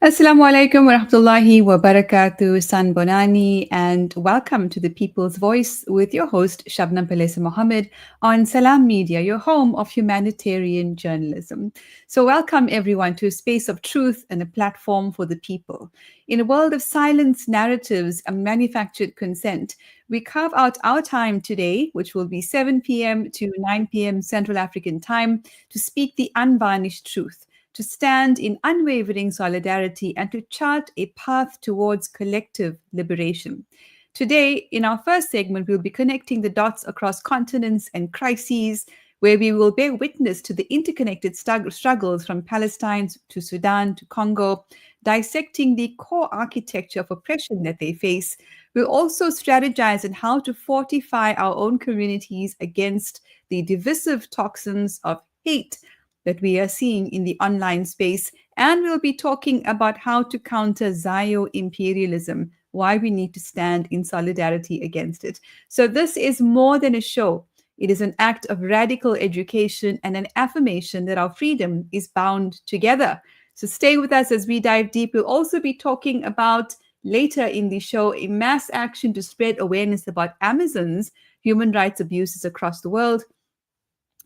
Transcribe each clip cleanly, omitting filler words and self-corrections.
Assalamu alaikum wa rahmatullahi wa barakatuh, San Bonani, and welcome to the People's Voice with your host, Shabnam Palesa Mohammed, on Salam Media, your home of humanitarian journalism. So, welcome everyone to a space of truth and a platform for the people. In a world of silence, narratives, and manufactured consent, we carve out our time today, which will be 7 p.m. to 9 p.m. Central African time, to speak the unvarnished truth, to stand in unwavering solidarity, and to chart a path towards collective liberation. Today, in our first segment, we'll be connecting the dots across continents and crises, where we will bear witness to the interconnected struggles from Palestine to Sudan to Congo, dissecting the core architecture of oppression that they face. We'll also strategize on how to fortify our own communities against the divisive toxins of hate that we are seeing in the online space. And we'll be talking about how to counter Zio imperialism, why we need to stand in solidarity against it. So, this is more than a show. It is an act of radical education and an affirmation that our freedom is bound together. So, stay with us as we dive deep. We'll also be talking about later in the show a mass action to spread awareness about Amazon's human rights abuses across the world,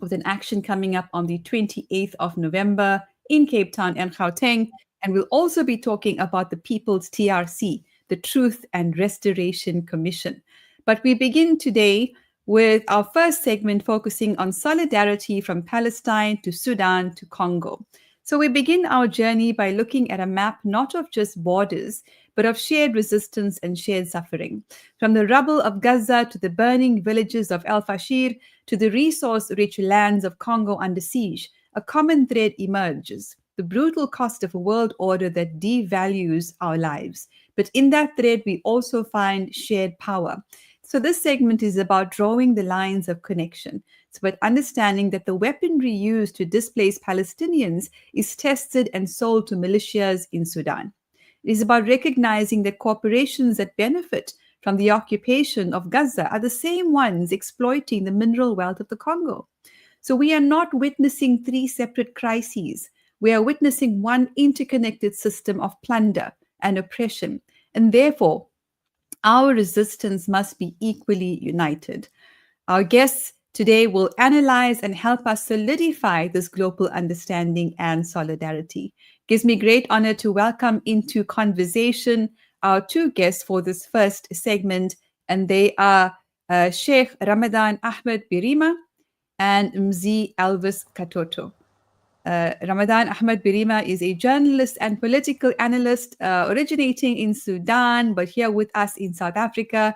with an action coming up on the 28th of November in Cape Town and Gauteng. And we'll also be talking about the People's TRC, the Truth and Restoration Commission. But we begin today with our first segment focusing on solidarity from Palestine to Sudan to Congo. So we begin our journey by looking at a map not of just borders, but of shared resistance and shared suffering. From the rubble of Gaza to the burning villages of El Fashir to the resource-rich lands of Congo under siege, a common thread emerges: the brutal cost of a world order that devalues our lives. But in that thread, we also find shared power. So this segment is about drawing the lines of connection. It's about understanding that the weaponry used to displace Palestinians is tested and sold to militias in Sudan. It is about recognizing that corporations that benefit from the occupation of Gaza are the same ones exploiting the mineral wealth of the Congo. So we are not witnessing three separate crises. We are witnessing one interconnected system of plunder and oppression. And therefore, our resistance must be equally united. Our guests today will analyze and help us solidify this global understanding and solidarity. It gives me great honor to welcome into conversation our two guests for this first segment, and they are Sheikh Ramadan Ahmed Birima and Mzee Elvis Katoto. Ramadan Ahmed Birima is a journalist and political analyst originating in Sudan, but here with us in South Africa.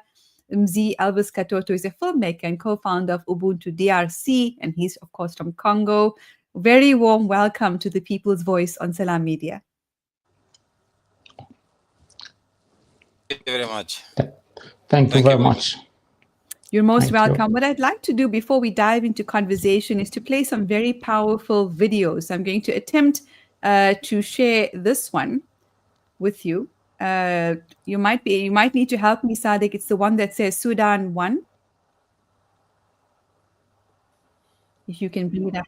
Mzee Elvis Katoto is a filmmaker and co-founder of Ubuntu DRC, and he's, of course, from Congo. Very warm welcome to the People's Voice on Salam Media. Thank you very much. Thank you very much. You're most welcome. What I'd like to do before we dive into conversation is to play some very powerful videos. I'm going to attempt to share this one with you. You might need to help me, Sadiq. It's the one that says Sudan 1. If you can bring it up.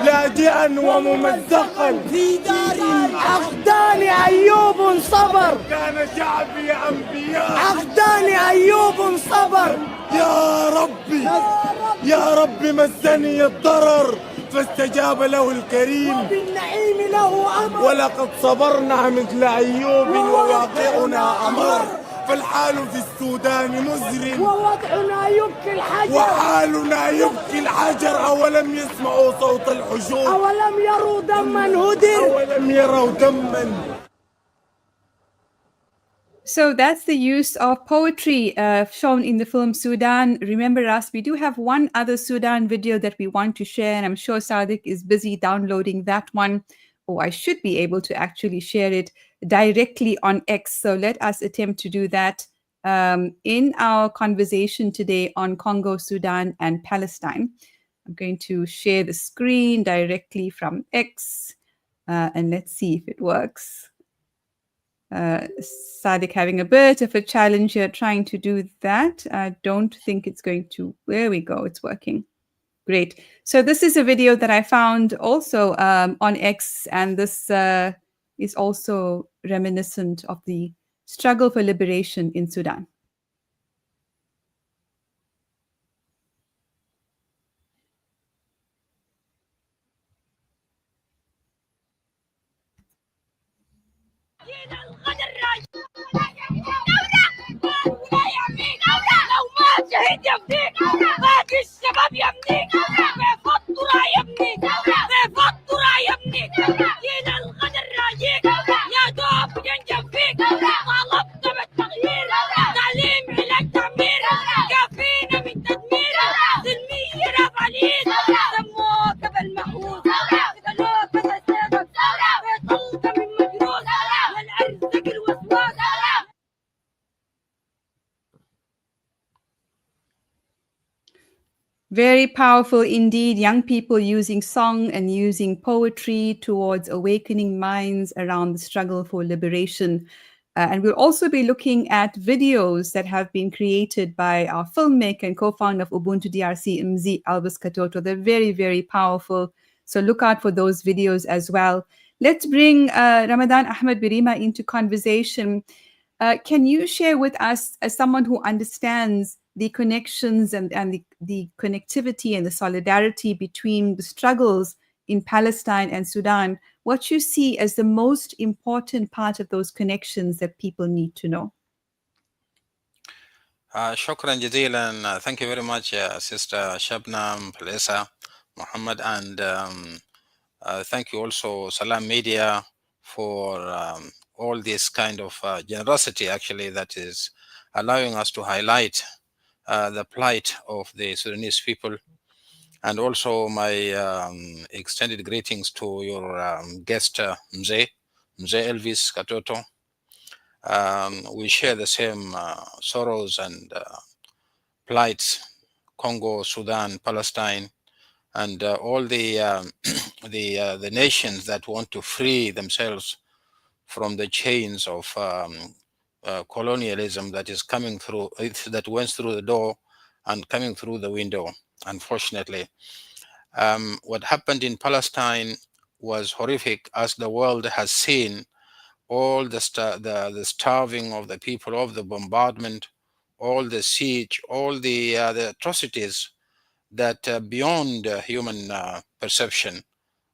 لاجئا وممزقا في دار عقدان أيوب صبر كان شعبي أنبياء عقدان أيوب صبر يا ربي يا ربي مسني الضرر فاستجاب له الكريم وبالنعيم له أمر ولقد صبرنا مثل أيوب وواقعنا أمر فالحال في السودان مزرم ووضعنا يبكي الحجر وحالنا يبكي الحجر أولم يسمعوا صوت الحشود أولم يروا دما هدر أولم يروا دما. So that's the use of poetry shown in the film Sudan. Remember us, we do have one other Sudan video that we want to share, and I'm sure Sadiq is busy downloading that one. Oh, I should be able to actually share it directly on X. So let us attempt to do that in our conversation today on Congo, Sudan, and Palestine. I'm going to share the screen directly from X, and let's see if it works. Sadiq having a bit of a challenge here trying to do that. I don't think it's going to. There we go. It's working. Great. So this is a video that I found also on X, and this is also reminiscent of the struggle for liberation in Sudan. شهيد يا ابني باقي الشباب يا ابني كيف الطرى يا ابني كيف الطرى يا ابني جينا الغدر راجيك يا دوب ينجب فيك طالبت بالتغيير تعليم علاج تعمير كافينا من تدمير سلمية رفع اليد سموك بالمحوس قتلوك بسيفك بيطلق من مجروس والارزق الوسواس. Very powerful indeed. Young people using song and using poetry towards awakening minds around the struggle for liberation. And we'll also be looking at videos that have been created by our filmmaker and co-founder of Ubuntu DRC, Mzee, Elvis Katoto. They're very, very powerful. So look out for those videos as well. Let's bring Ramadan Ahmed Birima into conversation. Can you share with us, as someone who understands the connections and the connectivity and the solidarity between the struggles in Palestine and Sudan, what you see as the most important part of those connections that people need to know? شكرا جزيلا. Thank you very much, Sister Shabnam, Palesa, Muhammad, and thank you also Salam Media for all this kind of generosity, actually, that is allowing us to highlight the plight of the Sudanese people. And also my extended greetings to your guest, Mzee Elvis Katoto. We share the same sorrows and plights: Congo, Sudan, Palestine, and all the the nations that want to free themselves from the chains of colonialism that is coming through, that went through the door and coming through the window, unfortunately. What happened in Palestine was horrific, as the world has seen all the starving of the people, of the bombardment, all the siege, all the atrocities that beyond human perception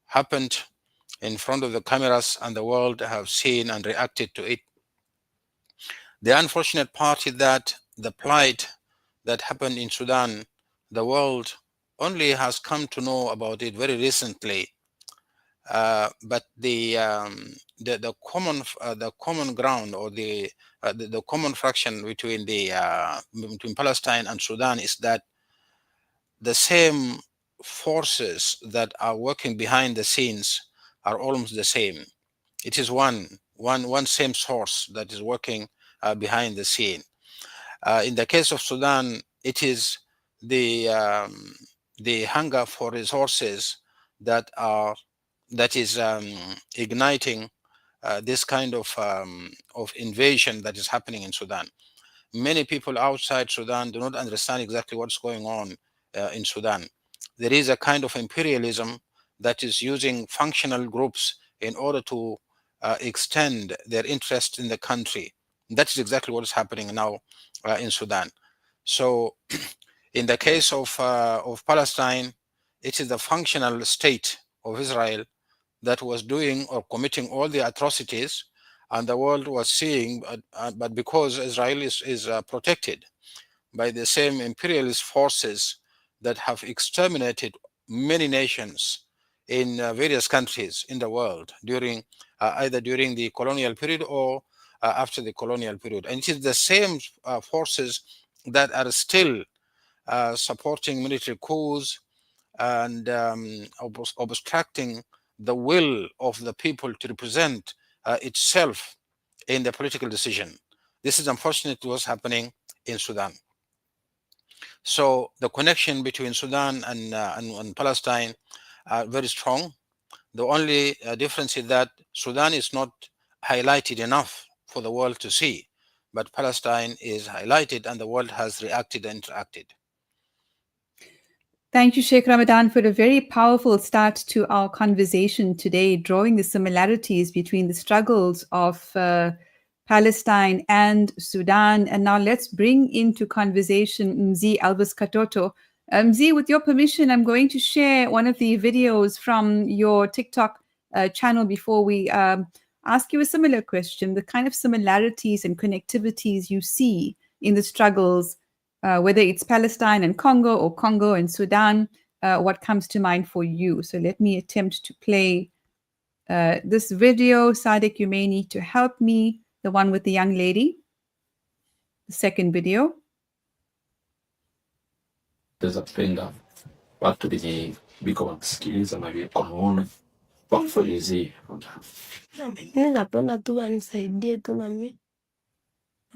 happened in front of the cameras, and the world have seen and reacted to it. The unfortunate part is that the plight that happened in Sudan, the world only has come to know about it very recently. But the common ground, or the common fraction between between Palestine and Sudan is that the same forces that are working behind the scenes are almost the same. It is one same source that is working behind the scene. In the case of Sudan, it is the hunger for resources that is igniting this kind of invasion that is happening in Sudan. Many people outside Sudan do not understand exactly what's going on in Sudan. There is a kind of imperialism that is using functional groups in order to extend their interest in the country. That is exactly what is happening now in Sudan. So in the case of Palestine, it is the functional state of Israel that was doing or committing all the atrocities, and the world was seeing, but because Israel is protected by the same imperialist forces that have exterminated many nations in various countries in the world during either during the colonial period or after the colonial period. And it is the same forces that are still supporting military coups and obstructing the will of the people to represent itself in the political decision. This is unfortunately what's happening in Sudan. So the connection between Sudan and Palestine are very strong. The only difference is that Sudan is not highlighted enough for the world to see, but Palestine is highlighted and the world has reacted and interacted. Thank you, Sheikh Ramadan, for a very powerful start to our conversation today, drawing the similarities between the struggles of Palestine and Sudan. And now let's bring into conversation Mzee Elvis Katoto. Mzee, with your permission, I'm going to share one of the videos from your TikTok channel before we ask you a similar question, the kind of similarities and connectivities you see in the struggles, whether it's Palestine and Congo or Congo and Sudan, what comes to mind for you? So let me attempt to play this video. Sadiq, you may need to help me. The one with the young lady. The second video. Zapenda watu wenye biko wanasikiliza na vile kunaona wakufulizie. Mimi napenda tu wanisaidie tu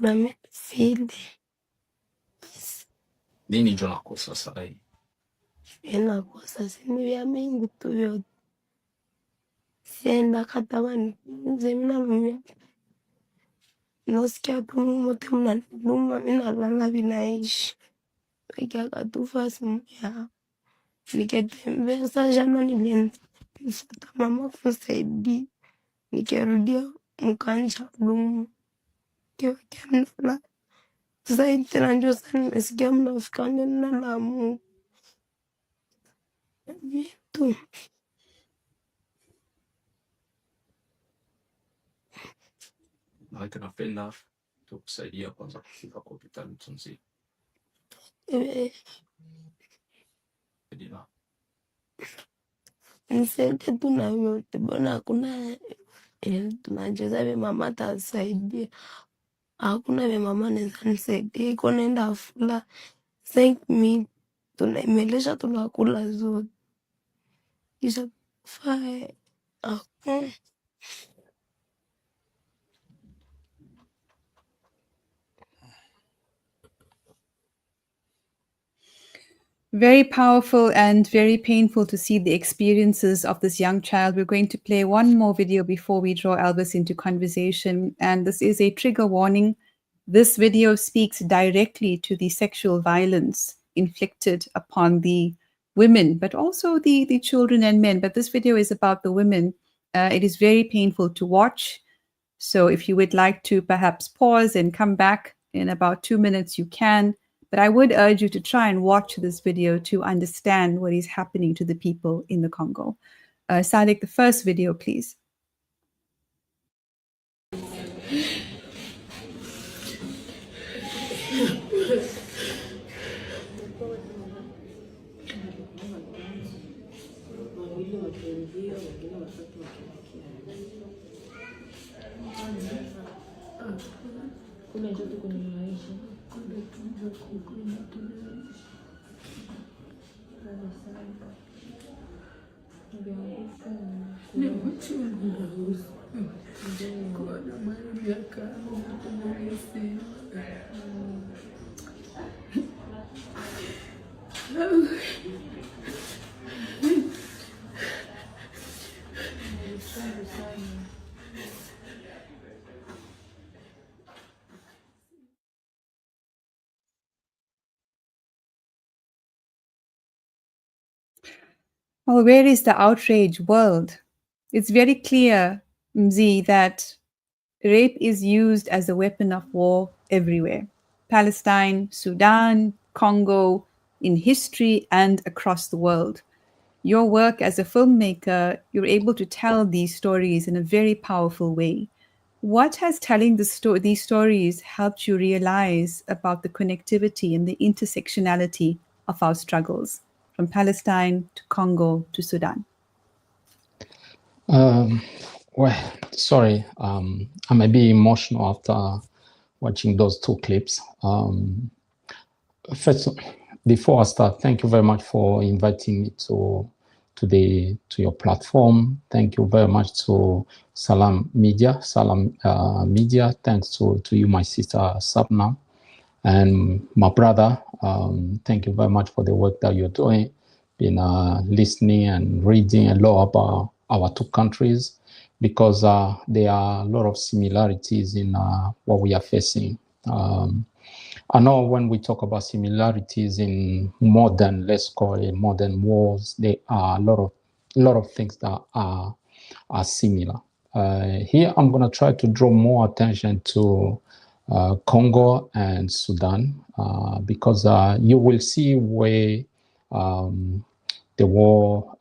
nami fili. Nini ndio nakosa sasa hivi? Nakosa sini vya mingi tu vyote. Sienda katamani mzee mimi nasikia tu mote mnaniluma mimi nalala vinaishi. Nikiaka tu fasi mbaya. Nikitembea sasa jana nilifuata mama kusaidia. Nikirudia mkanja lumu. Kiwa zaidi tena ndio sana nimesikia mnafika neno la Mungu. Vitu. Na tunapenda tukusaidia kwanza kufika kwa hospitali Mzee. Nisaidie tu na yote bwana, hakuna tunacheza vya mama atasaidia. Hakuna vya mama anaweza nisaidia. Iko naenda fula thank me tunaimelesha tunakula zote. Kisha fae Very powerful and very painful to see the experiences of this young child. We're going to play one more video before we draw Elvis into conversation. And this is a trigger warning. This video speaks directly to the sexual violence inflicted upon the women, but also the children and men. But this video is about the women. It is very painful to watch. So if you would like to perhaps pause and come back in about 2 minutes, you can. But I would urge you to try and watch this video to understand what is happening to the people in the Congo. Sadiq, the first video, please. Well, where is the outrage world? It's very clear, Mzee, that rape is used as a weapon of war everywhere. Palestine, Sudan, Congo, in history and across the world. Your work as a filmmaker, you're able to tell these stories in a very powerful way. What has telling these stories helped you realize about the connectivity and the intersectionality of our struggles, from Palestine to Congo to Sudan? Well, sorry, I may be emotional after watching those two clips. First, before I start, thank you very much for inviting me to your platform. Thank you very much to Salam Media. Thanks to you, my sister Sabna, and my brother. Thank you very much for the work that you're doing, been listening and reading a lot about our two countries, because there are a lot of similarities in what we are facing. I know when we talk about similarities in modern, let's call it modern wars, there are a lot of things that are similar. Here, I'm going to try to draw more attention to Congo and Sudan because you will see where the war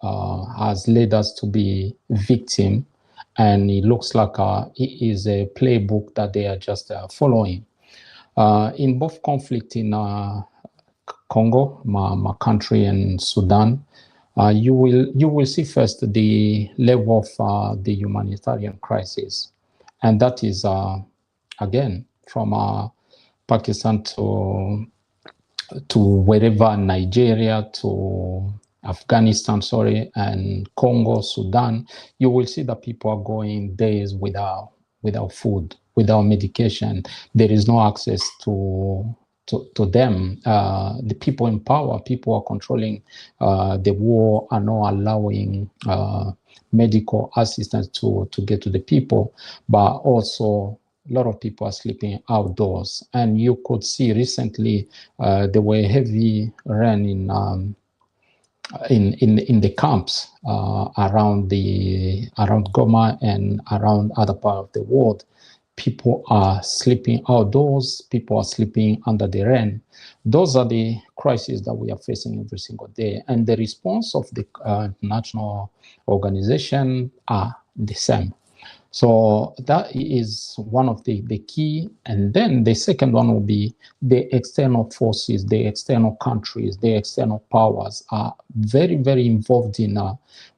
has led us to be victim, and it looks like it is a playbook that they are just following. In both conflict in Congo, my country, and Sudan, you will see first the level of the humanitarian crisis, and that is again from Pakistan to wherever, Nigeria to Afghanistan, and Congo, Sudan. You will see that people are going days without food, without medication. There is no access to them. The people in power, people are controlling the war, are not allowing medical assistance to get to the people, but also a lot of people are sleeping outdoors. And you could see recently there were heavy rain in the camps around Goma and around other part of the world. People are sleeping outdoors. People are sleeping under the rain. Those are the crises that we are facing every single day. And the response of the national organization are the same. So that is one of the key. And then the second one will be the external forces, the external countries, the external powers are very, very involved in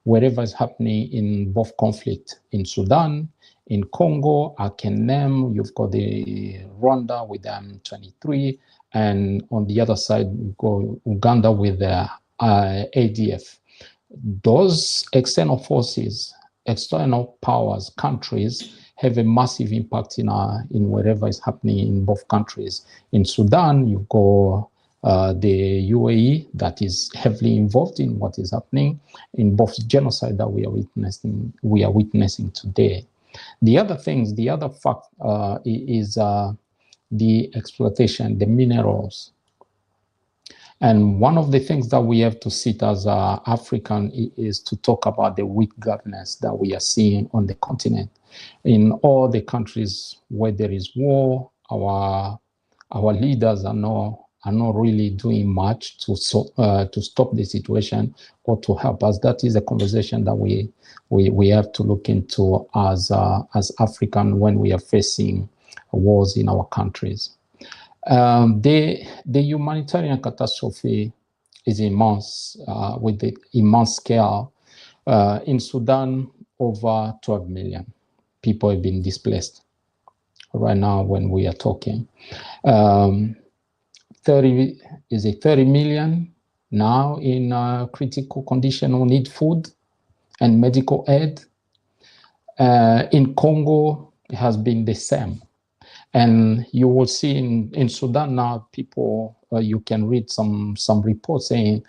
whatever is happening in both conflict in Sudan, in Congo. I can name, you've got the Rwanda with M23, and on the other side, you go Uganda with the ADF. Those external forces, external powers, countries have a massive impact in whatever is happening in both countries. In Sudan, you've got the UAE that is heavily involved in what is happening in both genocide that we are witnessing today. The other fact is the exploitation, the minerals. And one of the things that we have to sit as African is to talk about the weak governance that we are seeing on the continent. In all the countries where there is war, our leaders are not really doing much to stop the situation or to help us. That is a conversation that we have to look into as African when we are facing wars in our countries. The humanitarian catastrophe is immense, with the immense scale. In Sudan, over 12 million people have been displaced right now when we are talking. 30 million now in critical condition who need food and medical aid. In Congo, it has been the same. And you will see in Sudan now, people, you can read some reports saying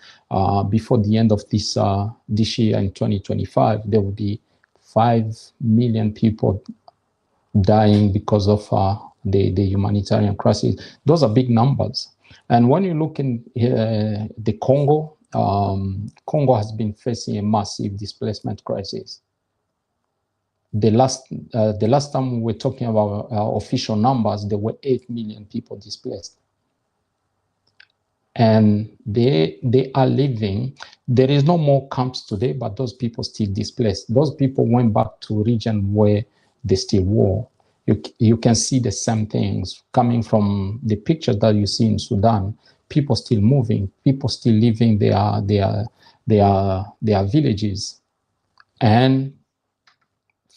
before the end of this year in 2025, there will be 5 million people dying because of the humanitarian crisis. Those are big numbers. And when you look in the Congo, Congo has been facing a massive displacement crisis. The last time we were talking about official numbers, there were 8 million people displaced. And they are living, there is no more camps today, but those people still displaced. Those people went back to region where they still were. You can see the same things coming from the pictures that you see in Sudan. People still moving, people still living their villages. And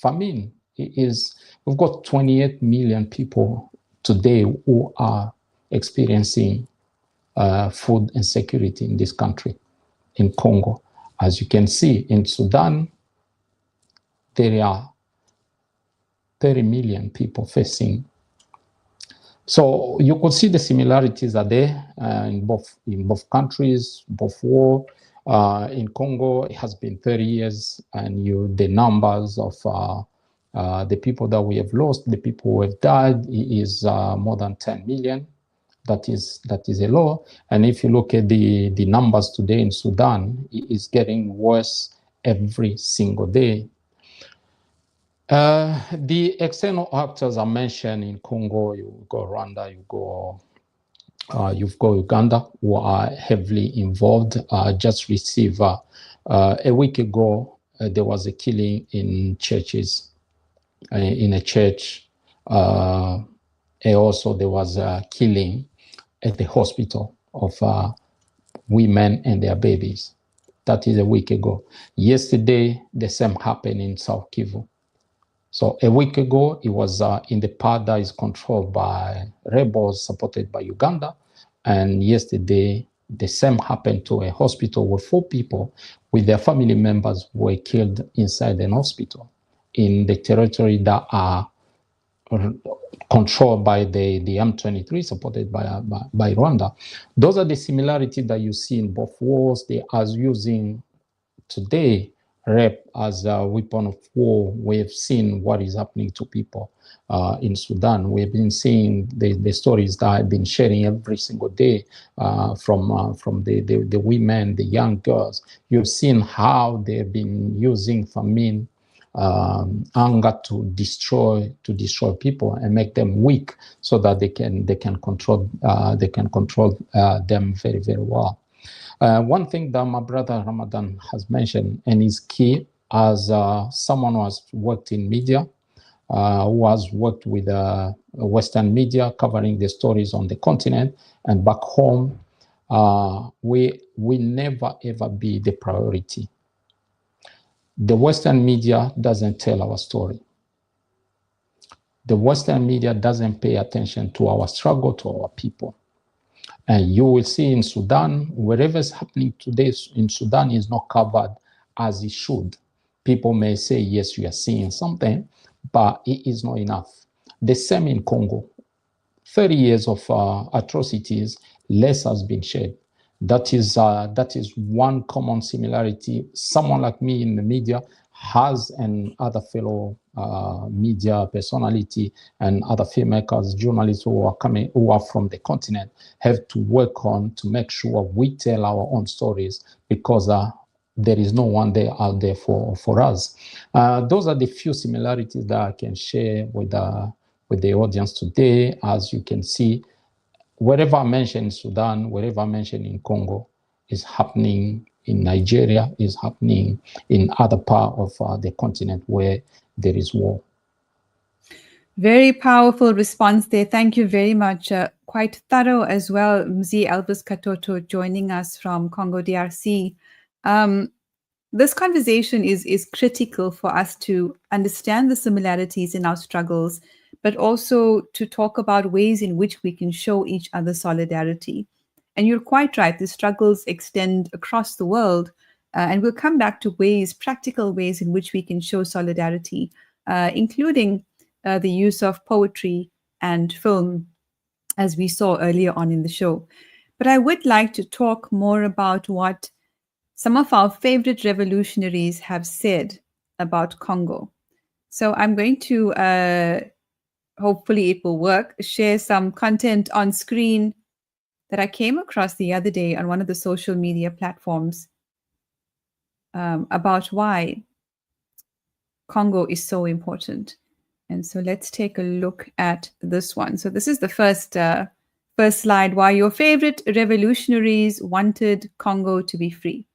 famine we've got 28 million people today who are experiencing food insecurity in this country, in Congo. As you can see, in Sudan, there are 30 million people facing. So you could see the similarities are there in both countries, both war. In Congo, it has been 30 years, and the numbers of the people that we have lost, the people who have died, is more than 10 million. That is a law. And if you look at the numbers today in Sudan, it is getting worse every single day. The external actors are mentioned in Congo. You go Rwanda, you've got Uganda, who are heavily involved. Just received a week ago, there was a killing in churches, in a church. And also there was a killing at the hospital of women and their babies. That is a week ago. Yesterday, the same happened in South Kivu. So a week ago, it was in the part that is controlled by rebels supported by Uganda. And yesterday, the same happened to a hospital where 4 people with their family members were killed inside an hospital in the territory that are controlled by the M23, supported by Rwanda. Those are the similarities that you see in both wars. They are using today rape as a weapon of war. We have seen what is happening to people in Sudan. We've been seeing the stories that I've been sharing every single day from the women, the young girls. You've seen how they've been using famine, anger to destroy people and make them weak, so that they can control them very, very well. One thing that my brother Ramadan has mentioned, and is key, as someone who has worked in media, who has worked with Western media covering the stories on the continent and back home, we never ever be the priority. The Western media doesn't tell our story. The Western media doesn't pay attention to our struggle, to our people. And you will see in Sudan, whatever is happening today in Sudan is not covered as it should. People may say, yes, you are seeing something, but it is not enough. The same in Congo. 30 years of atrocities, less has been shed. That is one common similarity. Someone like me in the media has, and other fellow media personality and other filmmakers, journalists who are from the continent, have to work on to make sure we tell our own stories, because there is no one there out there for us. Those are the few similarities that I can share with the audience today. As you can see, wherever I mention in Sudan, wherever I mention in Congo, is happening in Nigeria, is happening in other parts of the continent where there is war. Very powerful response there. Thank you very much. Quite thorough as well. Mzee Elvis Katoto joining us from Congo DRC. This conversation is critical for us to understand the similarities in our struggles, but also to talk about ways in which we can show each other solidarity. And you're quite right, the struggles extend across the world, and we'll come back to practical ways in which we can show solidarity, including the use of poetry and film, as we saw earlier on in the show. But I would like to talk more about what some of our favorite revolutionaries have said about Congo. So I'm going to, hopefully it will work, share some content on screen that I came across the other day on one of the social media platforms about why Congo is so important. And so let's take a look at this one. So this is the first slide, why your favorite revolutionaries wanted Congo to be free.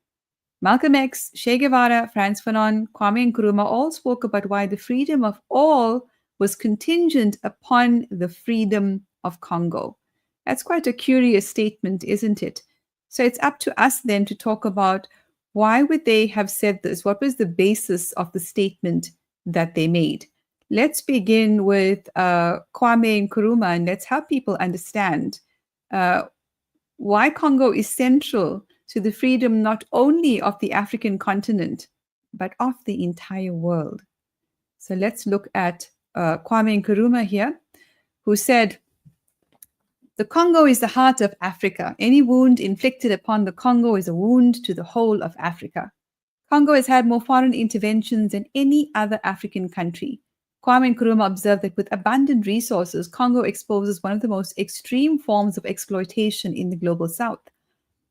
Malcolm X, Che Guevara, Frantz Fanon, Kwame Nkrumah all spoke about why the freedom of all was contingent upon the freedom of Congo. That's quite a curious statement, isn't it? So it's up to us then to talk about why would they have said this? What was the basis of the statement that they made? Let's begin with Kwame Nkrumah, and let's help people understand why Congo is central to the freedom not only of the African continent, but of the entire world. So let's look at Kwame Nkrumah here, who said, "The Congo is the heart of Africa. Any wound inflicted upon the Congo is a wound to the whole of Africa. Congo has had more foreign interventions than any other African country. Kwame Nkrumah observed that with abundant resources, Congo exposes one of the most extreme forms of exploitation in the global south.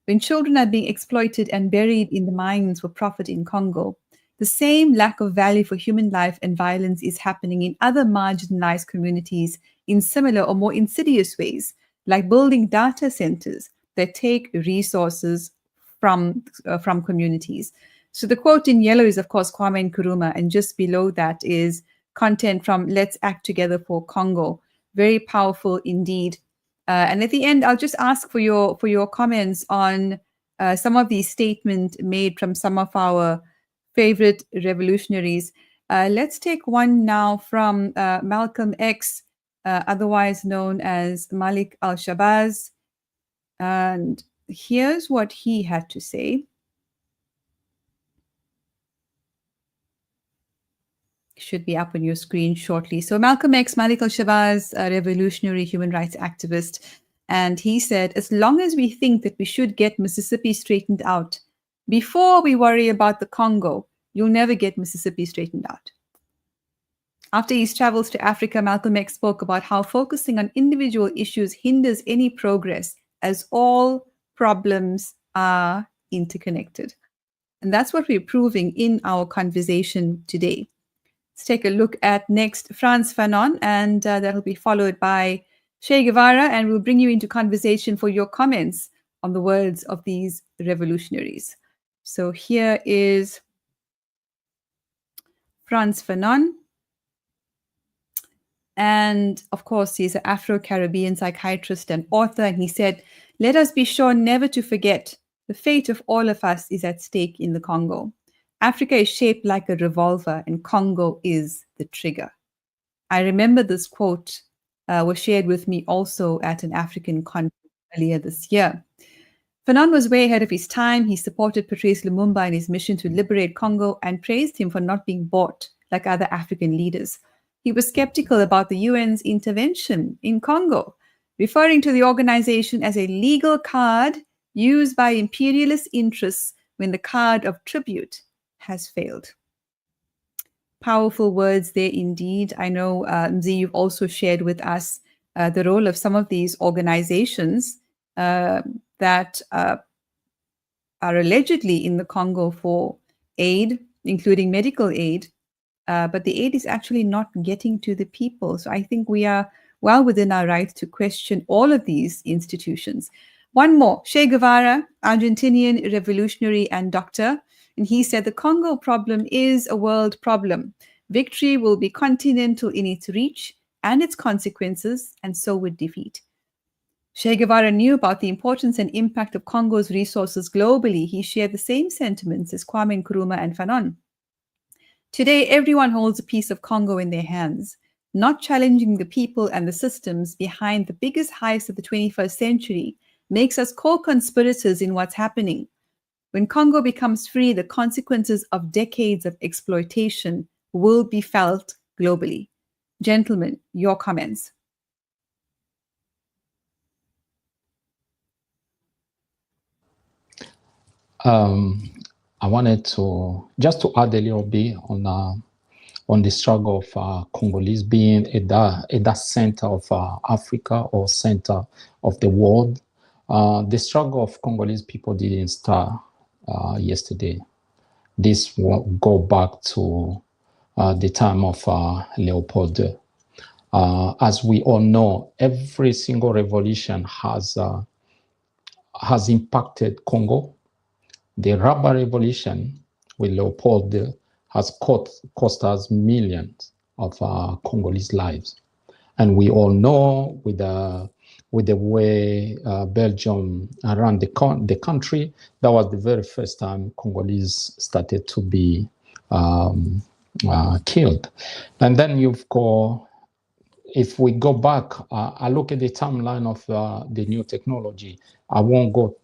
When children are being exploited and buried in the mines for profit in Congo, the same lack of value for human life and violence is happening in other marginalized communities in similar or more insidious ways, like building data centers that take resources from communities. So the quote in yellow is, of course, Kwame Nkrumah, and just below that is content from Let's Act Together for Congo. Very powerful indeed. And at the end, I'll just ask for your comments on some of these statements made from some of our favorite revolutionaries. Let's take one now from Malcolm X, otherwise known as Malik al-Shabazz. And here's what he had to say. Should be up on your screen shortly. So Malcolm X, Malik al-Shabazz, a revolutionary human rights activist, and he said, as long as we think that we should get Mississippi straightened out before we worry about the Congo, you'll never get Mississippi straightened out. After his travels to Africa, Malcolm X spoke about how focusing on individual issues hinders any progress, as all problems are interconnected. And that's what we're proving in our conversation today. Let's take a look at next Frantz Fanon, and that'll be followed by Che Guevara, and we'll bring you into conversation for your comments on the words of these revolutionaries. So here is Frantz Fanon. And of course, he's an Afro-Caribbean psychiatrist and author, and he said, let us be sure never to forget the fate of all of us is at stake in the Congo. Africa is shaped like a revolver, and Congo is the trigger. I remember this quote was shared with me also at an African conference earlier this year. Fanon was way ahead of his time. He supported Patrice Lumumba in his mission to liberate Congo and praised him for not being bought like other African leaders. He was skeptical about the UN's intervention in Congo, referring to the organization as a legal card used by imperialist interests when the card of tribute has failed. Powerful words there indeed. I know, Mzee, you've also shared with us the role of some of these organizations that are allegedly in the Congo for aid, including medical aid, but the aid is actually not getting to the people. So I think we are well within our right to question all of these institutions. One more, Che Guevara, Argentinian revolutionary and doctor. And he said, the Congo problem is a world problem. Victory will be continental in its reach and its consequences, and so would defeat. Che Guevara knew about the importance and impact of Congo's resources globally. He shared the same sentiments as Kwame Nkrumah and Fanon. Today, everyone holds a piece of Congo in their hands, not challenging the people and the systems behind the biggest heist of the 21st century makes us co-conspirators in what's happening. When Congo becomes free, the consequences of decades of exploitation will be felt globally. Gentlemen, your comments. I wanted to just to add a little bit on the struggle of Congolese being at that center of Africa or center of the world. The struggle of Congolese people didn't start yesterday. This will go back to the time of Leopold II. As we all know, every single revolution has impacted Congo. The rubber revolution with Leopold II has cost us millions of Congolese lives. And we all know with the way Belgium ran the country, that was the very first time Congolese started to be killed. And then you've got, if we go back, I look at the timeline of the new technology. I won't go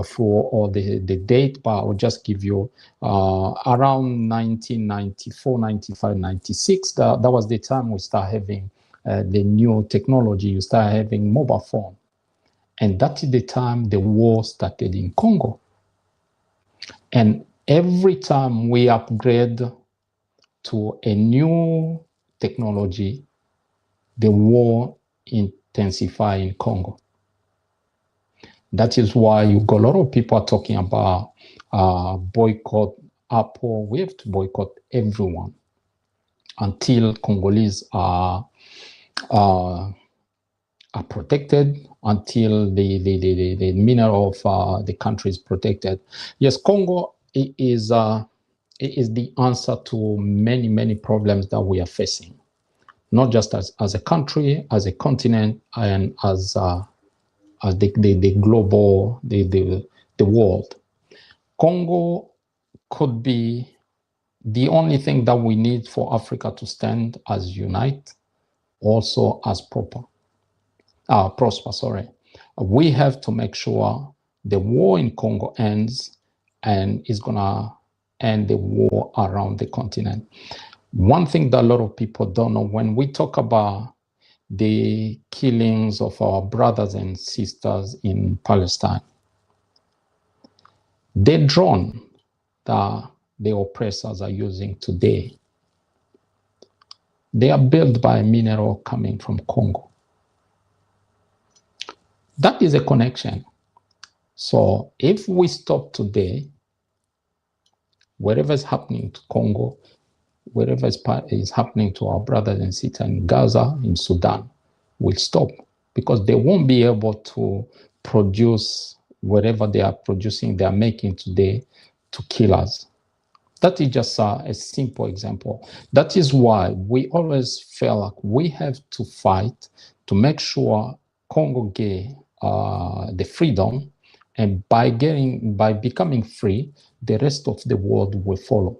through all the date, but I'll just give you around 1994, 95, 96. That was the time we start having the new technology. You start having mobile phone. And that is the time the war started in Congo. And every time we upgrade to a new technology, the war intensify in Congo. That is why you got a lot of people are talking about boycott Apple. We have to boycott everyone until Congolese are protected, until the mineral of the country is protected. Yes, Congo is the answer to many problems that we are facing, not just as a country, as a continent, and as the global, the world. Congo could be the only thing that we need for Africa to stand as unite, also as prosper. Sorry, we have to make sure the war in Congo ends, and is gonna end the war around the continent. One thing that a lot of people don't know, when we talk about the killings of our brothers and sisters in Palestine, the drone that the oppressors are using today, they are built by mineral coming from Congo. That is a connection. So if we stop today, whatever is happening to Congo, whatever is happening to our brothers and sisters in Gaza, in Sudan, will stop, because they won't be able to produce whatever they are producing, they are making today to kill us. That is just a simple example. That is why we always feel like we have to fight to make sure Congo get the freedom, and by becoming free, the rest of the world will follow.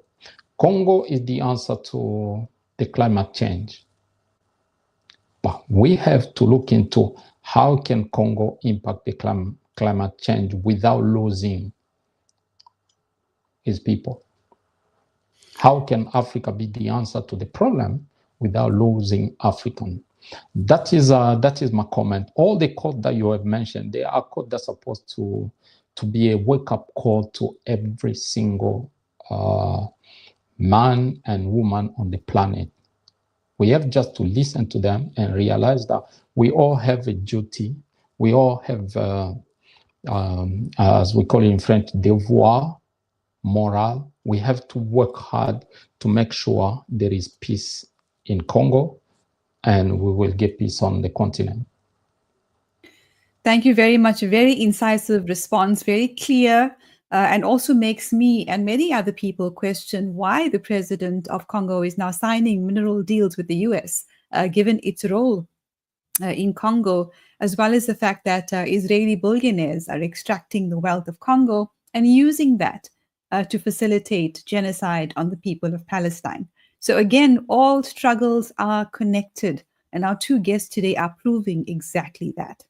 Congo is the answer to the climate change. But we have to look into how can Congo impact the climate change without losing its people. How can Africa be the answer to the problem without losing African? That is my comment. All the quotes that you have mentioned, they are quotes that are supposed to be a wake-up call to every single man and woman on the planet. We have just to listen to them and realize that we all have a duty. We all have, as we call it in French, devoir moral. We have to work hard to make sure there is peace in Congo, and we will get peace on the continent. Thank you very much. A very incisive response, very clear, and also makes me and many other people question why the president of Congo is now signing mineral deals with the US, given its role in Congo, as well as the fact that Israeli billionaires are extracting the wealth of Congo and using that to facilitate genocide on the people of Palestine. So again, all struggles are connected, and our two guests today are proving exactly that.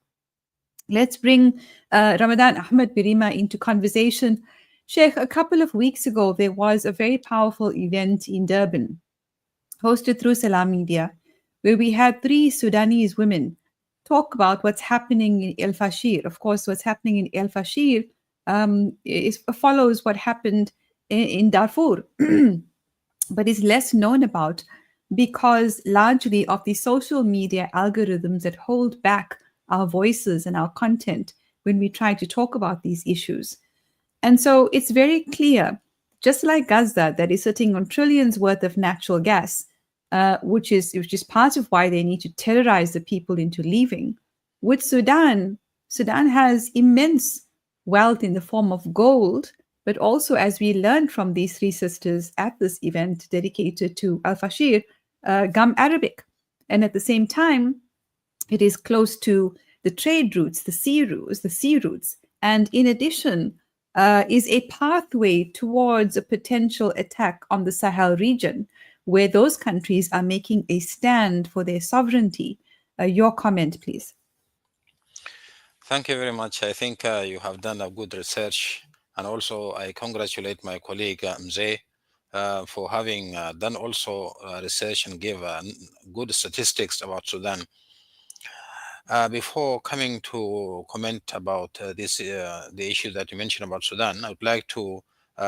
Let's bring Ramadan Ahmed Birima into conversation. Shayk, a couple of weeks ago, there was a very powerful event in Durban, hosted through Salam Media, where we had 3 Sudanese women talk about what's happening in El Fashir. Of course, what's happening in El Fashir follows what happened in Darfur, but is less known about because largely of the social media algorithms that hold back our voices and our content when we try to talk about these issues. And so it's very clear, just like Gaza, that is sitting on trillions worth of natural gas, which is part of why they need to terrorize the people into leaving. With Sudan has immense wealth in the form of gold, but also, as we learned from these 3 sisters at this event dedicated to Al-Fashir, gum Arabic. And at the same time, it is close to the trade routes, the sea routes. And in addition, is a pathway towards a potential attack on the Sahel region, where those countries are making a stand for their sovereignty. Your comment, please. Thank you very much. I think you have done a good research. And also, I congratulate my colleague Mzee for having done also research and give good statistics about Sudan. Before coming to comment about the issue that you mentioned about Sudan, I would like to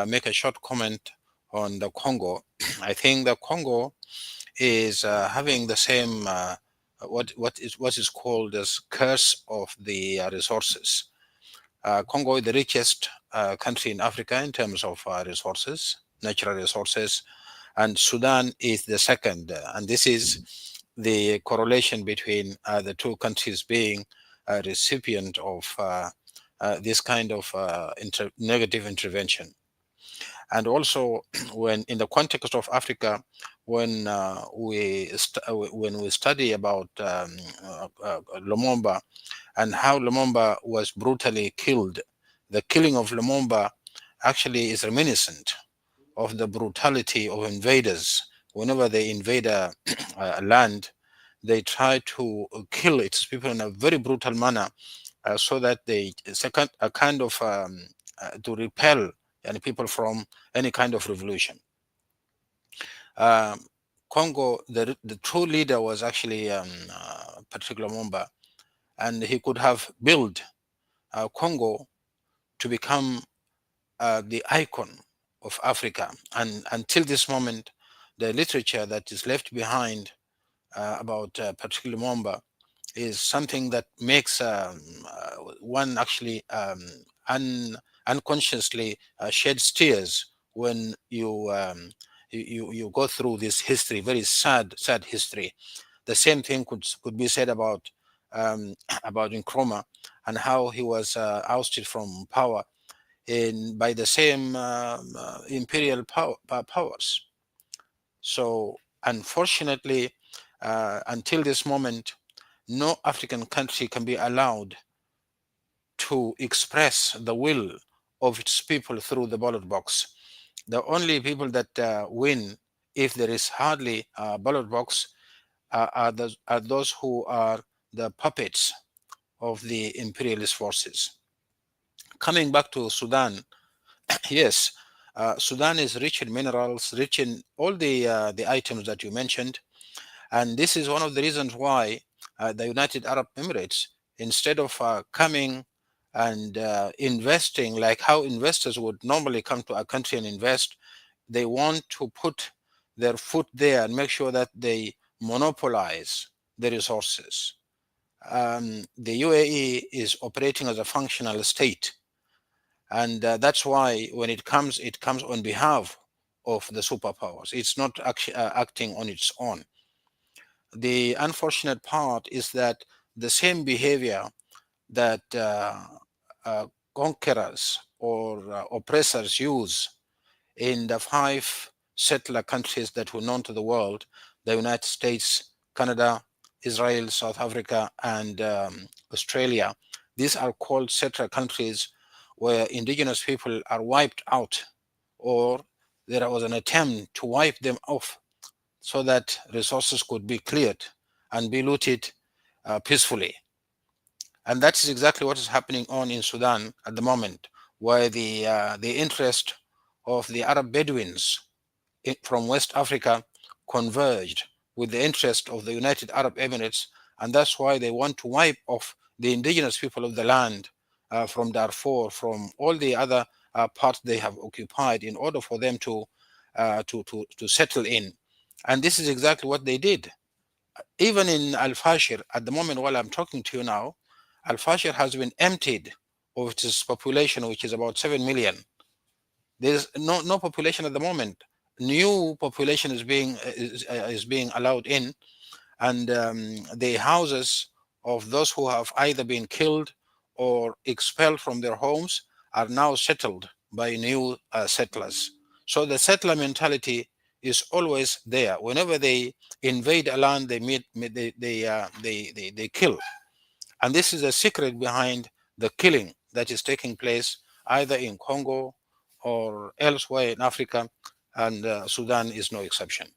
make a short comment on the Congo. I think the Congo is having the same what is called as curse of the resources. Congo is the richest country in Africa in terms of resources, natural resources, and Sudan is the second. And this is the correlation between the two countries being a recipient of this kind of negative intervention. And also, when in the context of Africa, when when we study about Lumumba and how Lumumba was brutally killed, the killing of Lumumba actually is reminiscent of the brutality of invaders. Whenever they invade a land, they try to kill its people in a very brutal manner, so that it's a kind of to repel people from any kind of revolution. Congo, the true leader was actually Patrick Lumumba, and he could have built Congo to become the icon of Africa. And until this moment, the literature that is left behind about Patrick Lumumba is something that makes one actually unconsciously sheds tears when you go through this history, very sad history. The same thing could be said about about Nkrumah and how he was ousted from power by the same imperial powers. So unfortunately, until this moment, no African country can be allowed to express the will of its people through the ballot box. The only people that win, if there is hardly a ballot box, are those who are the puppets of the imperialist forces. Coming back to Sudan, yes, Sudan is rich in minerals, rich in all the items that you mentioned, and this is one of the reasons why the United Arab Emirates, instead of coming and investing like how investors would normally come to a country and invest, they want to put their foot there and make sure that they monopolize the resources. The UAE is operating as a functional state, and that's why when it comes on behalf of the superpowers. It's not actually acting on its own. The unfortunate part is that the same behavior that conquerors or oppressors use in the 5 settler countries that were known to the world, the United States, Canada, Israel, South Africa, and Australia. These are called settler countries where indigenous people are wiped out, or there was an attempt to wipe them off so that resources could be cleared and be looted peacefully. And that is exactly what is happening in Sudan at the moment, where the interest of the Arab Bedouins from West Africa converged with the interest of the United Arab Emirates, and that's why they want to wipe off the indigenous people of the land from Darfur, from all the other parts they have occupied, in order for them to settle in. And this is exactly what they did. Even in Al-Fashir, at the moment while I'm talking to you now, Al-Fashir has been emptied of its population, which is about 7 million. There's no population at the moment. New population is being allowed in, and the houses of those who have either been killed or expelled from their homes are now settled by new settlers. So the settler mentality is always there. Whenever they invade a land, they kill, and this is a secret behind the killing that is taking place either in Congo or elsewhere in Africa, and Sudan is no exception.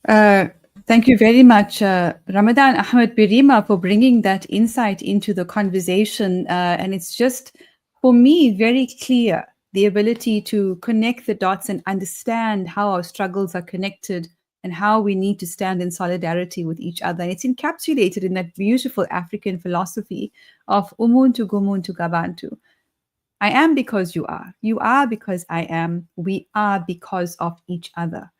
Thank you very much, Ramadan Ahmed Birima, for bringing that insight into the conversation. And it's just, for me, very clear, the ability to connect the dots and understand how our struggles are connected and how we need to stand in solidarity with each other. And it's encapsulated in that beautiful African philosophy of Umuntu Gumuntu Gabantu. I am because you are. You are because I am. We are because of each other.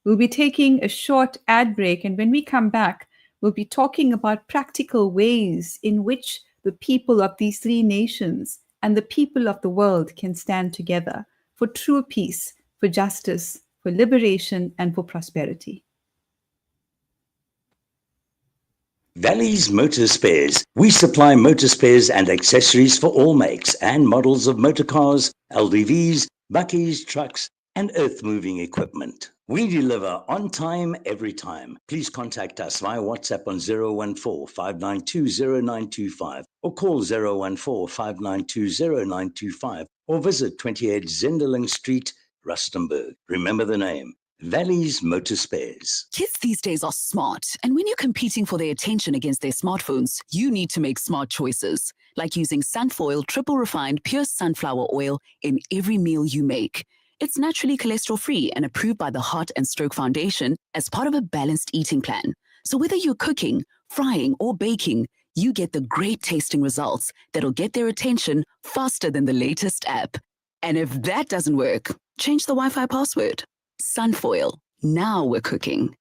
We'll be taking a short ad break, and when we come back, we'll be talking about practical ways in which the people of these three nations and the people of the world can stand together for true peace, for justice, for liberation, and for prosperity. Valley's Motor Spares. We supply motor spares and accessories for all makes and models of motor cars, LDVs, buckies, trucks, and earth-moving equipment. We deliver on time, every time. Please contact us via WhatsApp on 014-592-0925 or call 014-592-0925 or visit 28 Zenderling Street, Rustenburg. Remember the name, Valley's Motor Spares. Kids these days are smart, and when you're competing for their attention against their smartphones, you need to make smart choices, like using Sunfoil triple refined pure sunflower oil in every meal you make. It's naturally cholesterol-free and approved by the Heart and Stroke Foundation as part of a balanced eating plan. So whether you're cooking, frying, or baking, you get the great tasting results that'll get their attention faster than the latest app. And if that doesn't work, change the Wi-Fi password. Sunfoil. Now we're cooking.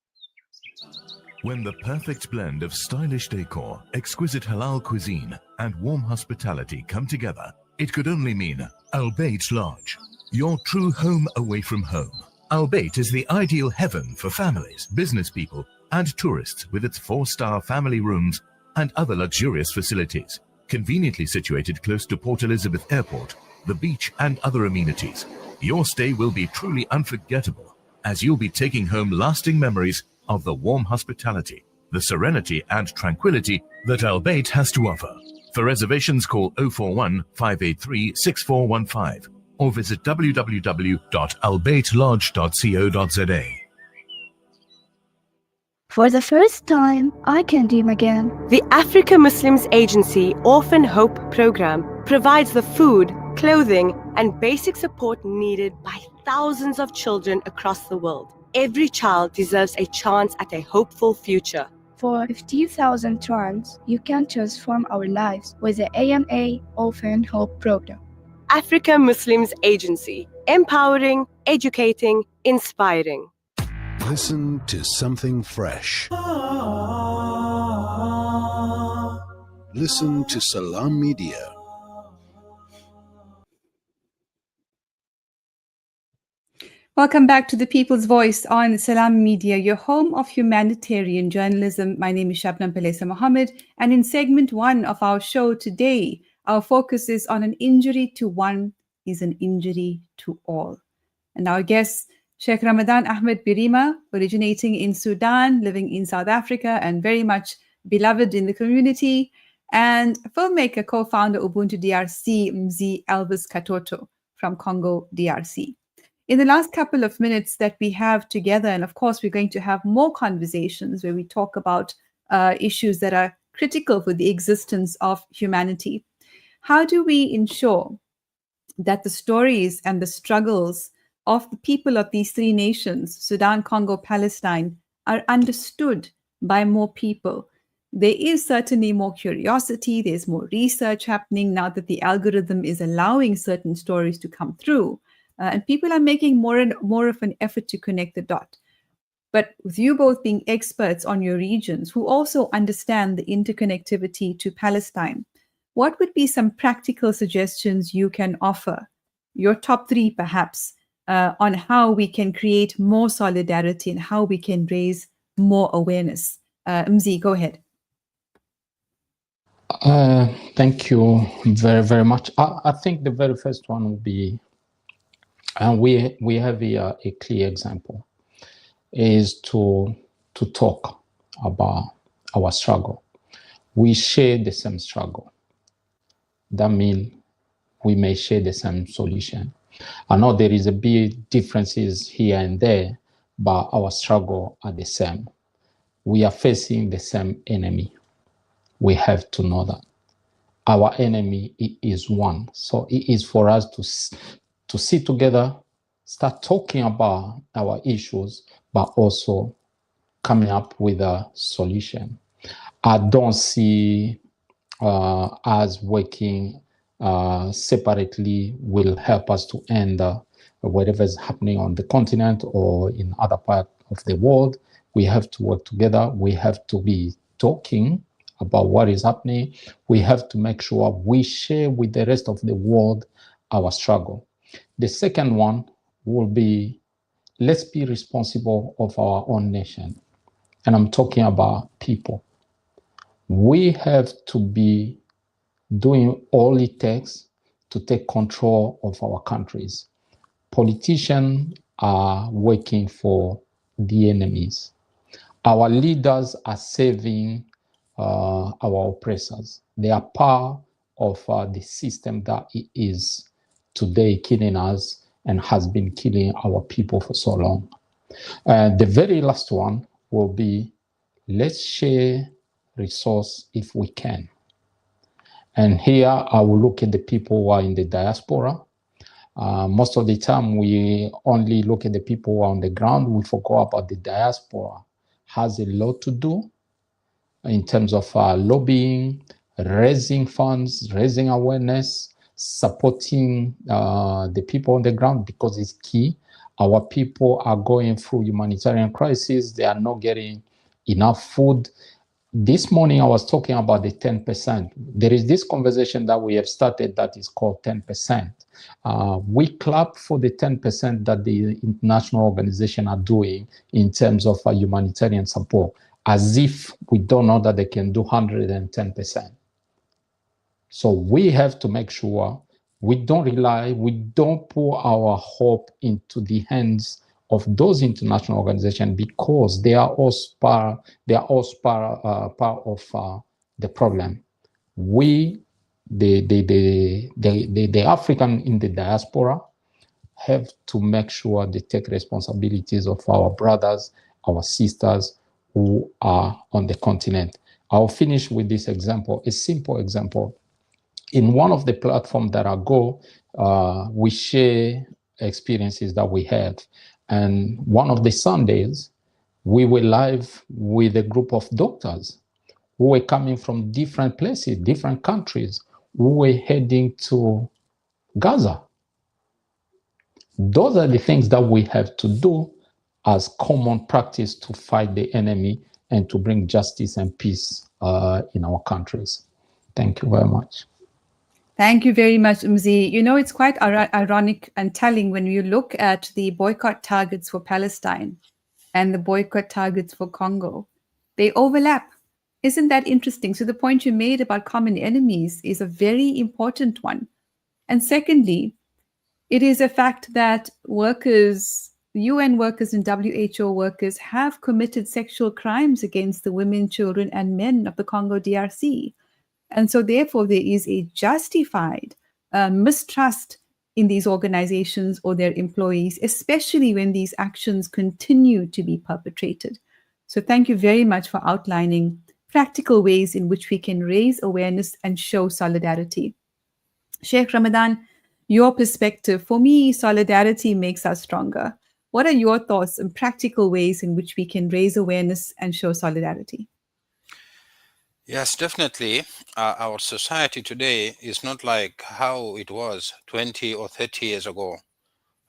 When the perfect blend of stylish decor, exquisite halal cuisine, and warm hospitality come together, it could only mean Al Bayt Lodge, your true home away from home. Al Bayt is the ideal heaven for families, business people, and tourists with its 4-star family rooms and other luxurious facilities, conveniently situated close to Port Elizabeth Airport, the beach, and other amenities. Your stay will be truly unforgettable, as you'll be taking home lasting memories of the warm hospitality, the serenity and tranquility that Al Bayt has to offer. For reservations, call 041-583-6415 or visit www.albaytlodge.co.za. For the first time, I can dream again. The Africa Muslims Agency Orphan Hope Program provides the food, clothing, and basic support needed by thousands of children across the world. Every child deserves a chance at a hopeful future. For 50,000 trans, you can transform our lives with the AMA Orphan Hope Program. Africa Muslims Agency, empowering, educating, inspiring. Listen to something fresh. Listen to Salam Media. Welcome back to The People's Voice on Salam Media, your home of humanitarian journalism. My name is Shabnam Palesa Mohammed, and in segment 1 of our show today, our focus is on an injury to one is an injury to all. And our guest, Shayk Ramadan Ahmed Birima, originating in Sudan, living in South Africa, and very much beloved in the community, and filmmaker, co-founder Ubuntu DRC, Mzee Elvis Katoto from Congo, DRC. In the last couple of minutes that we have together, and of course we're going to have more conversations where we talk about issues that are critical for the existence of humanity. How do we ensure that the stories and the struggles of the people of these three nations, Sudan, Congo, Palestine, are understood by more people? There is certainly more curiosity, there's more research happening now that the algorithm is allowing certain stories to come through. And people are making more and more of an effort to connect the dot. But with you both being experts on your regions who also understand the interconnectivity to Palestine, what would be some practical suggestions you can offer, your top 3 perhaps, on how we can create more solidarity and how we can raise more awareness? Mzee, go ahead. Thank you very, very much. I think the very first one would be, and we have a clear example, is to talk about our struggle. We share the same struggle. That means we may share the same solution. I know there is a big differences here and there, but our struggle are the same. We are facing the same enemy. We have to know that. Our enemy is one. So it is for us to sit together, start talking about our issues, but also coming up with a solution. I don't see us working separately will help us to end whatever is happening on the continent or in other parts of the world. We have to work together. We have to be talking about what is happening. We have to make sure we share with the rest of the world our struggle. The second one will be, let's be responsible of our own nation. And I'm talking about people. We have to be doing all it takes to take control of our countries. Politicians are working for the enemies. Our leaders are saving our oppressors. They are part of the system that is today killing us and has been killing our people for so long. The very last one will be, let's share resource if we can. And here I will look at the people who are in the diaspora. Most of the time we only look at the people who are on the ground. We forgot about the diaspora. Has a lot to do in terms of lobbying, raising funds, raising awareness, supporting the people on the ground, because it's key. Our people are going through humanitarian crisis. They are not getting enough food. This morning I was talking about the 10%. There is this conversation that we have started that is called 10%. We clap for the 10% that the international organization are doing in terms of humanitarian support, as if we don't know that they can do 110%. So we have to make sure we don't put our hope into the hands of those international organizations, because they are all part of the problem. We, the African in the diaspora, have to make sure they take responsibilities of our brothers, our sisters who are on the continent. I'll finish with this example, a simple example. In one of the platforms that I go, we share experiences that we have. And one of the Sundays, we were live with a group of doctors who were coming from different places, different countries, who were heading to Gaza. Those are the things that we have to do as common practice to fight the enemy and to bring justice and peace in our countries. Thank you very much. Thank you very much, Mzee. You know, it's quite ironic and telling when you look at the boycott targets for Palestine and the boycott targets for Congo. They overlap. Isn't that interesting? So the point you made about common enemies is a very important one. And secondly, it is a fact that workers, UN workers and WHO workers, have committed sexual crimes against the women, children, and men of the Congo DRC. And so therefore, there is a justified mistrust in these organizations or their employees, especially when these actions continue to be perpetrated. So thank you very much for outlining practical ways in which we can raise awareness and show solidarity. Sheikh Ramadan, your perspective. For me, solidarity makes us stronger. What are your thoughts on practical ways in which we can raise awareness and show solidarity? Yes, definitely. Our society today is not like how it was 20 or 30 years ago.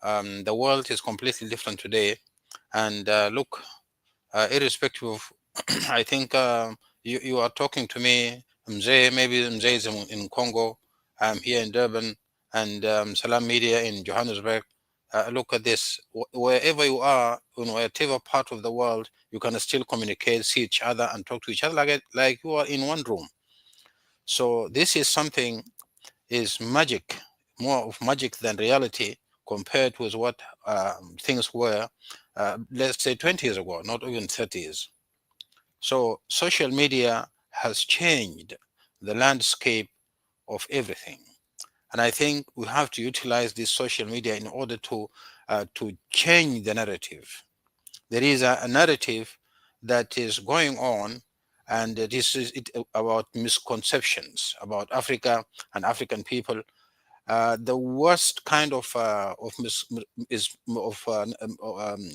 The world is completely different today. And look, irrespective of, I think you are talking to me, Mzee, maybe Mzee is in Congo, I'm here in Durban, and Salam Media in Johannesburg. Look at this, wherever you are, in whatever part of the world, you can still communicate, see each other and talk to each other like you are in one room. So this is something, is magic, more of magic than reality compared with what things were, let's say 20 years ago, not even 30 years. So social media has changed the landscape of everything. And I think we have to utilize this social media in order to change the narrative. There is a narrative that is going on, and this is about misconceptions about Africa and African people. The worst kind of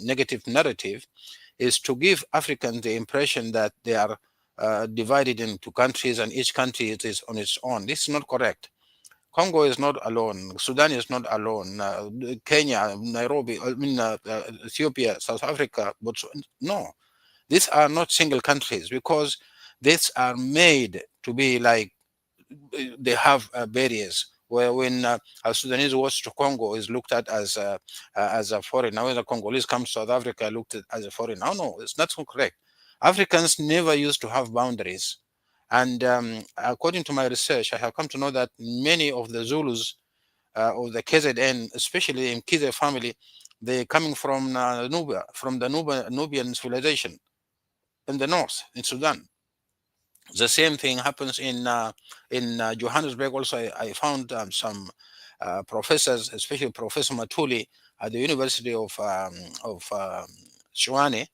negative narrative is to give Africans the impression that they are divided into countries and each country is on its own. This is not correct. Congo is not alone. Sudan is not alone. Kenya, Nairobi, Ethiopia, South Africa. But no, these are not single countries because these are made to be like they have barriers. Where when a Sudanese goes to Congo is looked at as a foreigner. When a Congolese comes to South Africa, looked at as a foreigner. No, it's not so correct. Africans never used to have boundaries. And according to my research, I have come to know that many of the Zulus of the KZN, especially in Kize family, they're coming from Nubia, from the Nubian civilization in the north, in Sudan. The same thing happens in Johannesburg. Also, I found some professors, especially Professor Matuli at the University of Shwane.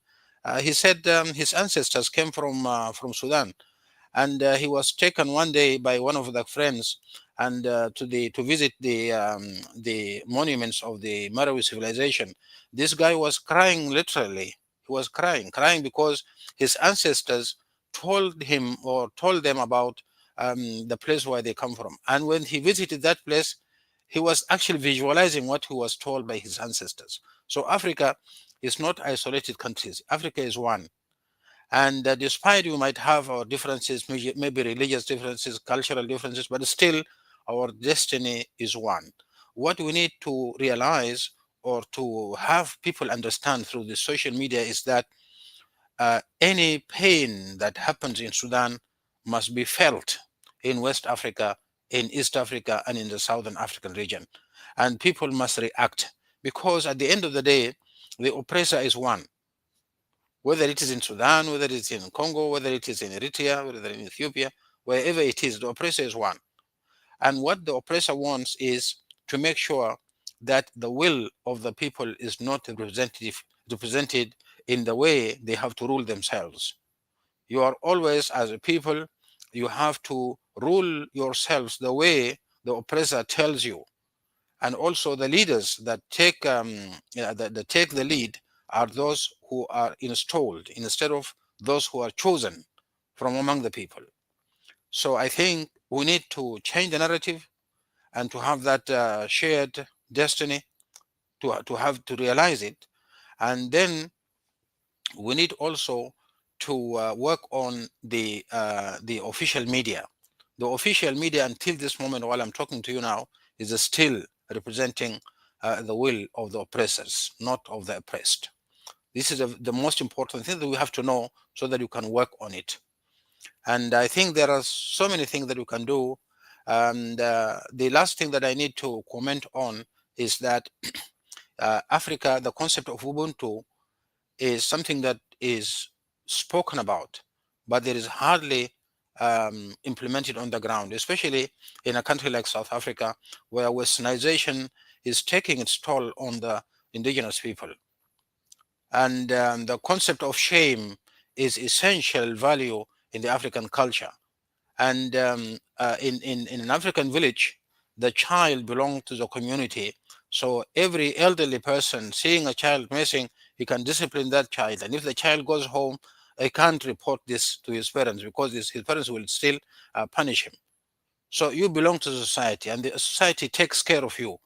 He said his ancestors came from Sudan, and he was taken one day by one of the friends and to visit the monuments of the Marawi civilization. This guy was crying literally. He was crying because his ancestors told him or told them about the place where they come from. And when he visited that place, he was actually visualizing what he was told by his ancestors. So Africa is not isolated countries. Africa is one. And despite we might have our differences, maybe religious differences, cultural differences, but still our destiny is one. What we need to realize or to have people understand through the social media is that any pain that happens in Sudan must be felt in West Africa, in East Africa, and in the Southern African region. And people must react because at the end of the day, the oppressor is one. Whether it is in Sudan, whether it is in Congo, whether it is in Eritrea, whether in Ethiopia, wherever it is, the oppressor is one. And what the oppressor wants is to make sure that the will of the people is not represented in the way they have to rule themselves. You are always, as a people, you have to rule yourselves the way the oppressor tells you. And also the leaders that take that take the lead are those who are installed instead of those who are chosen from among the people. So I think we need to change the narrative and to have that shared destiny, to realize it, and then we need also to work on the official media. The official media until this moment, while I'm talking to you now, is still representing the will of the oppressors, not of the oppressed. This is the most important thing that we have to know so that you can work on it. And I think there are so many things that we can do. And the last thing that I need to comment on is that Africa, the concept of Ubuntu is something that is spoken about, but there is hardly implemented on the ground, especially in a country like South Africa, where westernization is taking its toll on the indigenous people. And the concept of shame is essential value in the African culture. And in an African village, the child belongs to the community. So every elderly person seeing a child missing, he can discipline that child. And if the child goes home, he can't report this to his parents because his parents will still punish him. So you belong to society and the society takes care of you.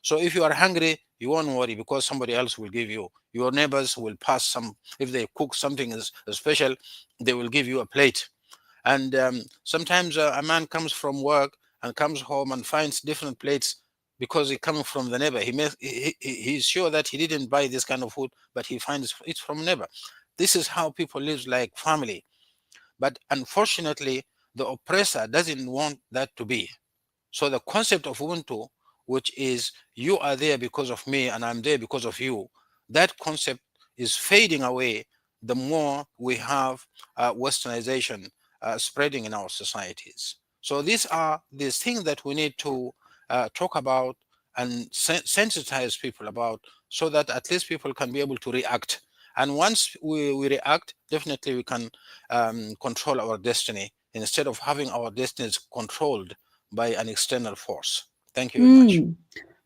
So if you are hungry, you won't worry because somebody else will give you. Your neighbors will pass some, if they cook something special, they will give you a plate. And sometimes a man comes from work and comes home and finds different plates because he's coming from the neighbor. He's sure that he didn't buy this kind of food, but he finds it from neighbor. This is how people live like family. But unfortunately, the oppressor doesn't want that to be. So the concept of Ubuntu, which is you are there because of me and I'm there because of you, that concept is fading away the more we have westernization spreading in our societies. So these are these things that we need to talk about and sensitize people about so that at least people can be able to react. And once we react, definitely we can control our destiny instead of having our destinies controlled by an external force. Thank you very much.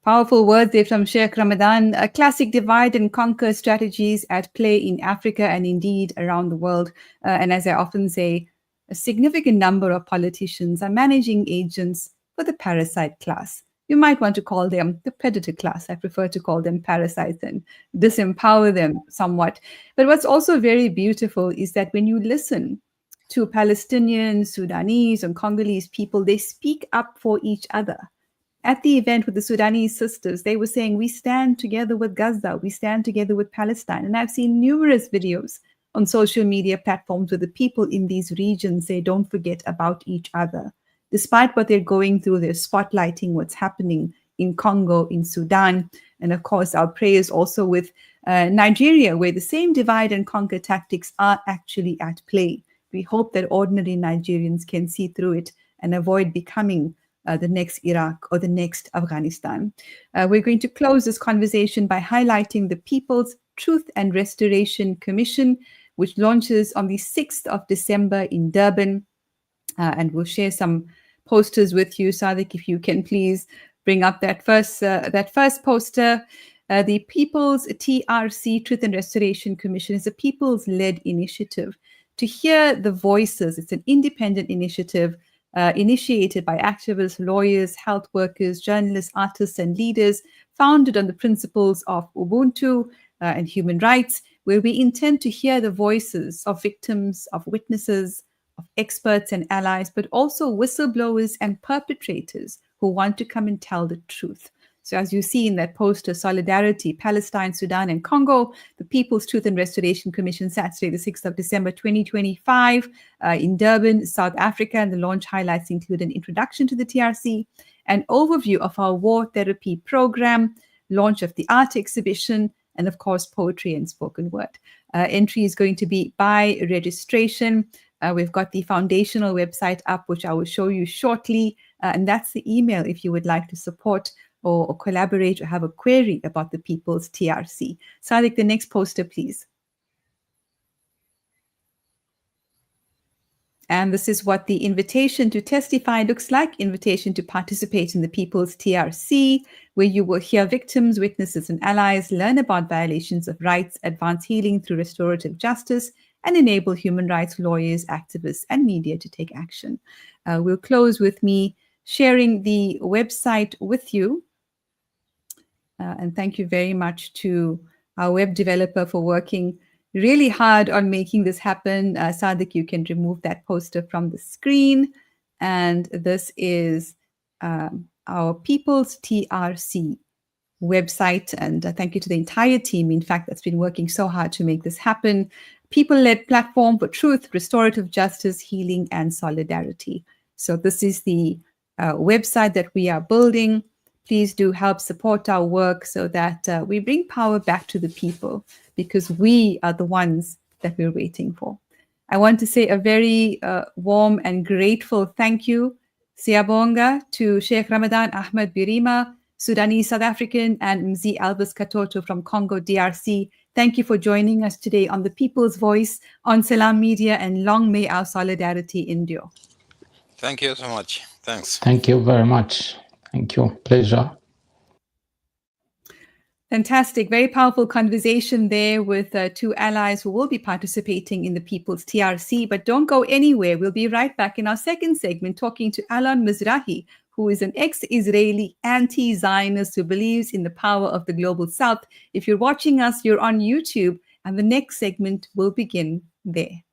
Powerful words there from Sheikh Ramadan. Classic divide and conquer strategies at play in Africa and indeed around the world. And as I often say, a significant number of politicians are managing agents for the parasite class. You might want to call them the predator class. I prefer to call them parasites and disempower them somewhat. But what's also very beautiful is that when you listen to Palestinian, Sudanese, and Congolese people, they speak up for each other. At the event with the Sudanese sisters, they were saying, we stand together with Gaza, we stand together with Palestine. And I've seen numerous videos on social media platforms where the people in these regions say, don't forget about each other. Despite what they're going through, they're spotlighting what's happening in Congo, in Sudan. And of course, our prayers also with Nigeria, where the same divide and conquer tactics are actually at play. We hope that ordinary Nigerians can see through it and avoid becoming the next Iraq or the next Afghanistan. We're going to close this conversation by highlighting the People's Truth and Restoration Commission, which launches on the 6th of December in Durban. And we'll share some posters with you. Sadiq, if you can please bring up that first poster. The People's TRC, Truth and Restoration Commission, is a people's-led initiative to hear the voices. It's an independent initiative initiated by activists, lawyers, health workers, journalists, artists, and leaders, founded on the principles of Ubuntu and human rights, where we intend to hear the voices of victims, of witnesses, of experts and allies, but also whistleblowers and perpetrators who want to come and tell the truth. So as you see in that poster, Solidarity, Palestine, Sudan, and Congo, the People's Truth and Restoration Commission, Saturday, the 6th of December, 2025, in Durban, South Africa. And the launch highlights include an introduction to the TRC, an overview of our war therapy program, launch of the art exhibition, and of course, poetry and spoken word. Entry is going to be by registration. We've got the foundational website up, which I will show you shortly. And that's the email if you would like to support or collaborate or have a query about the People's TRC. Sadiq, the next poster, please. And this is what the invitation to testify looks like, invitation to participate in the People's TRC, where you will hear victims, witnesses, and allies learn about violations of rights, advance healing through restorative justice, and enable human rights lawyers, activists, and media to take action. We'll close with me sharing the website with you. And thank you very much to our web developer for working really hard on making this happen. Sadiq, you can remove that poster from the screen. And this is our People's TRC website. And thank you to the entire team, in fact, that's been working so hard to make this happen. People-led platform for truth, restorative justice, healing, and solidarity. So this is the website that we are building. Please do help support our work so that we bring power back to the people, because we are the ones that we're waiting for. I want to say a very warm and grateful thank you, Siyabonga, to Sheikh Ramadan Ahmed Birima, Sudanese South African, and Mzee Elvis Katoto from Congo DRC. Thank you for joining us today on The People's Voice on Salam Media, and long may our solidarity endure. Thank you so much. Thanks. Thank you very much. Thank you. Pleasure. Fantastic. Very powerful conversation there with two allies who will be participating in the People's TRC. But don't go anywhere. We'll be right back in our second segment talking to Alon Mizrahi, who is an ex-Israeli anti-Zionist who believes in the power of the Global South. If you're watching us, you're on YouTube, and the next segment will begin there.